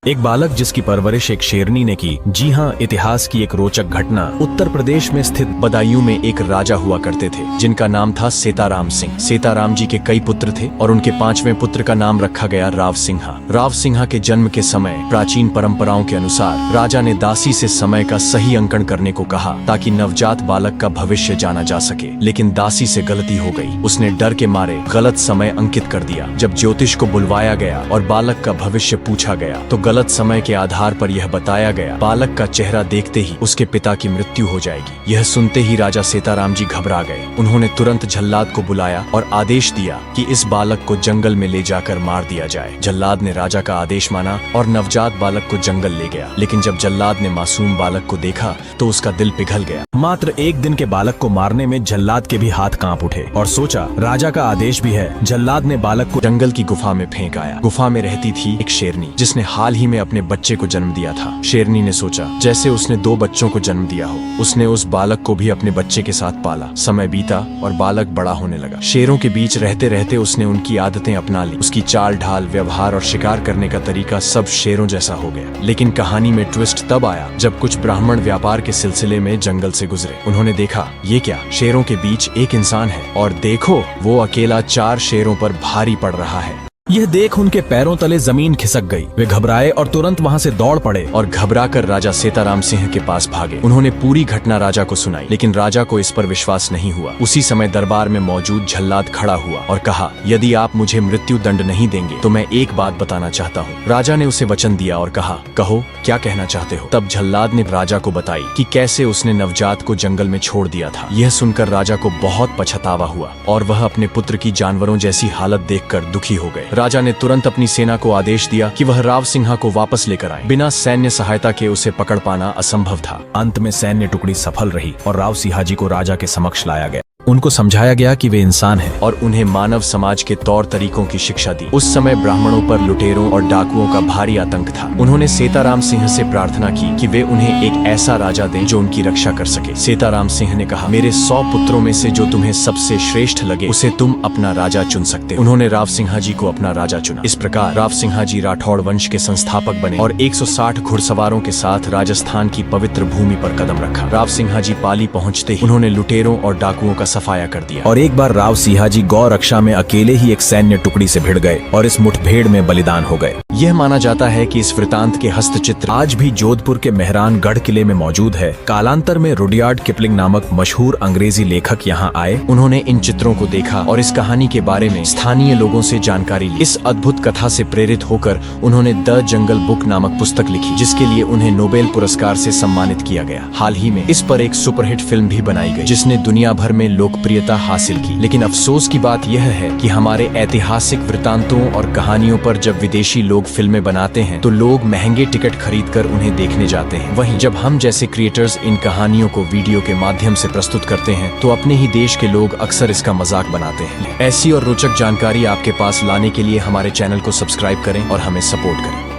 एक बालक जिसकी परवरिश एक शेरनी ने की। जी हाँ, इतिहास की एक रोचक घटना। उत्तर प्रदेश में स्थित बदायूं में एक राजा हुआ करते थे जिनका नाम था सीताराम सिंह। सीताराम जी के कई पुत्र थे और उनके 5वें पुत्र का नाम रखा गया राव सिंहा। राव सिंहा के जन्म के समय प्राचीन परंपराओं के अनुसार राजा ने दासी से समय का सही अंकन करने को कहा ताकि नवजात बालक का भविष्य जाना जा सके, लेकिन दासी से गलती हो गई। उसने डर के मारे गलत समय अंकित कर दिया। जब ज्योतिष को बुलवाया गया और बालक का भविष्य पूछा गया तो गलत समय के आधार पर यह बताया गया बालक का चेहरा देखते ही उसके पिता की मृत्यु हो जाएगी। यह सुनते ही राजा सीताराम जी घबरा गए। उन्होंने तुरंत जल्लाद को बुलाया और आदेश दिया कि इस बालक को जंगल में ले जाकर मार दिया जाए। जल्लाद ने राजा का आदेश माना और नवजात बालक को जंगल ले गया, लेकिन जब जल्लाद ने मासूम बालक को देखा तो उसका दिल पिघल गया। मात्र एक दिन के बालक को मारने में जल्लाद के भी हाथ कांप उठे और सोचा राजा का आदेश भी है। जल्लाद ने बालक को जंगल की गुफा में फेंक आया। गुफा में रहती थी एक शेरनी जिसने हाल ही में अपने बच्चे को जन्म दिया था। शेरनी ने सोचा जैसे उसने 2 बच्चों को जन्म दिया हो, उसने उस बालक को भी अपने बच्चे के साथ पाला। समय बीता और बालक बड़ा होने लगा। शेरों के बीच रहते रहते उसने उनकी आदतें अपना ली। उसकी चाल ढाल, व्यवहार और शिकार करने का तरीका सब शेरों जैसा हो गया। लेकिन कहानी में ट्विस्ट तब आया जब कुछ ब्राह्मण व्यापार के सिलसिले में जंगल से गुजरे। उन्होंने देखा ये क्या, शेरों के बीच एक इंसान है और देखो वो अकेला 4 शेरों पर भारी पड़ रहा है। यह देख उनके पैरों तले जमीन खिसक गई। वे घबराए और तुरंत वहां से दौड़ पड़े और घबराकर राजा सीताराम सिंह के पास भागे। उन्होंने पूरी घटना राजा को सुनाई, लेकिन राजा को इस पर विश्वास नहीं हुआ। उसी समय दरबार में मौजूद जल्लाद खड़ा हुआ और कहा, यदि आप मुझे मृत्यु दंड नहीं देंगे तो मैं एक बात बताना चाहता हूँ। राजा ने उसे वचन दिया और कहा, कहो क्या कहना चाहते हो। तब जल्लाद ने राजा को बताई कि कैसे उसने नवजात को जंगल में छोड़ दिया था। यह सुनकर राजा को बहुत पछतावा हुआ और वह अपने पुत्र की जानवरों जैसी हालत देखकर दुखी हो गए। राजा ने तुरंत अपनी सेना को आदेश दिया कि वह राव सिंहा को वापस लेकर आए। बिना सैन्य सहायता के उसे पकड़ पाना असंभव था। अंत में सैन्य टुकड़ी सफल रही और राव सिंहा जी को राजा के समक्ष लाया गया। उनको समझाया गया कि वे इंसान हैं और उन्हें मानव समाज के तौर तरीकों की शिक्षा दी। उस समय ब्राह्मणों पर लुटेरों और डाकुओं का भारी आतंक था। उन्होंने सीताराम सिंह से प्रार्थना की कि वे उन्हें एक ऐसा राजा दें जो उनकी रक्षा कर सके। सीताराम सिंह ने कहा, मेरे 100 पुत्रों में से जो तुम्हें सबसे श्रेष्ठ लगे उसे तुम अपना राजा चुन सकते हो। उन्होंने राव सिंहा जी को अपना राजा चुना। इस प्रकार राव सिंहा जी राठौड़ वंश के संस्थापक बने और 160 घुड़सवारों के साथ राजस्थान की पवित्र भूमि पर कदम रखा। राव सिंहा जी पाली पहुँचते ही उन्होंने लुटेरों और डाकुओं का सफाया कर दिया। और एक बार राव सिंहा जी गौ रक्षा में अकेले ही एक सैन्य टुकड़ी से भिड़ गए और इस मुठभेड़ में बलिदान हो गए। यह माना जाता है कि इस वृतांत के हस्तचित्र आज भी जोधपुर के मेहरानगढ़ किले में मौजूद है। कालांतर में रुडयार्ड किपलिंग नामक मशहूर अंग्रेजी लेखक यहाँ आए। उन्होंने इन चित्रों को देखा और इस कहानी के बारे में स्थानीय लोगों से जानकारी ली। इस अद्भुत कथा से प्रेरित होकर उन्होंने द जंगल बुक नामक पुस्तक लिखी, जिसके लिए उन्हें नोबेल पुरस्कार से सम्मानित किया गया। हाल ही में इस पर एक सुपरहिट फिल्म भी बनाई गई जिसने दुनिया भर में लोकप्रियता हासिल की। लेकिन अफसोस की बात यह है कि हमारे ऐतिहासिक वृतांतों और कहानियों पर जब विदेशी लोग फिल्में बनाते हैं तो लोग महंगे टिकट खरीदकर उन्हें देखने जाते हैं। वहीं जब हम जैसे क्रिएटर्स इन कहानियों को वीडियो के माध्यम से प्रस्तुत करते हैं तो अपने ही देश के लोग अक्सर इसका मजाक बनाते हैं। ऐसी और रोचक जानकारी आपके पास लाने के लिए हमारे चैनल को सब्सक्राइब करें और हमें सपोर्ट करें।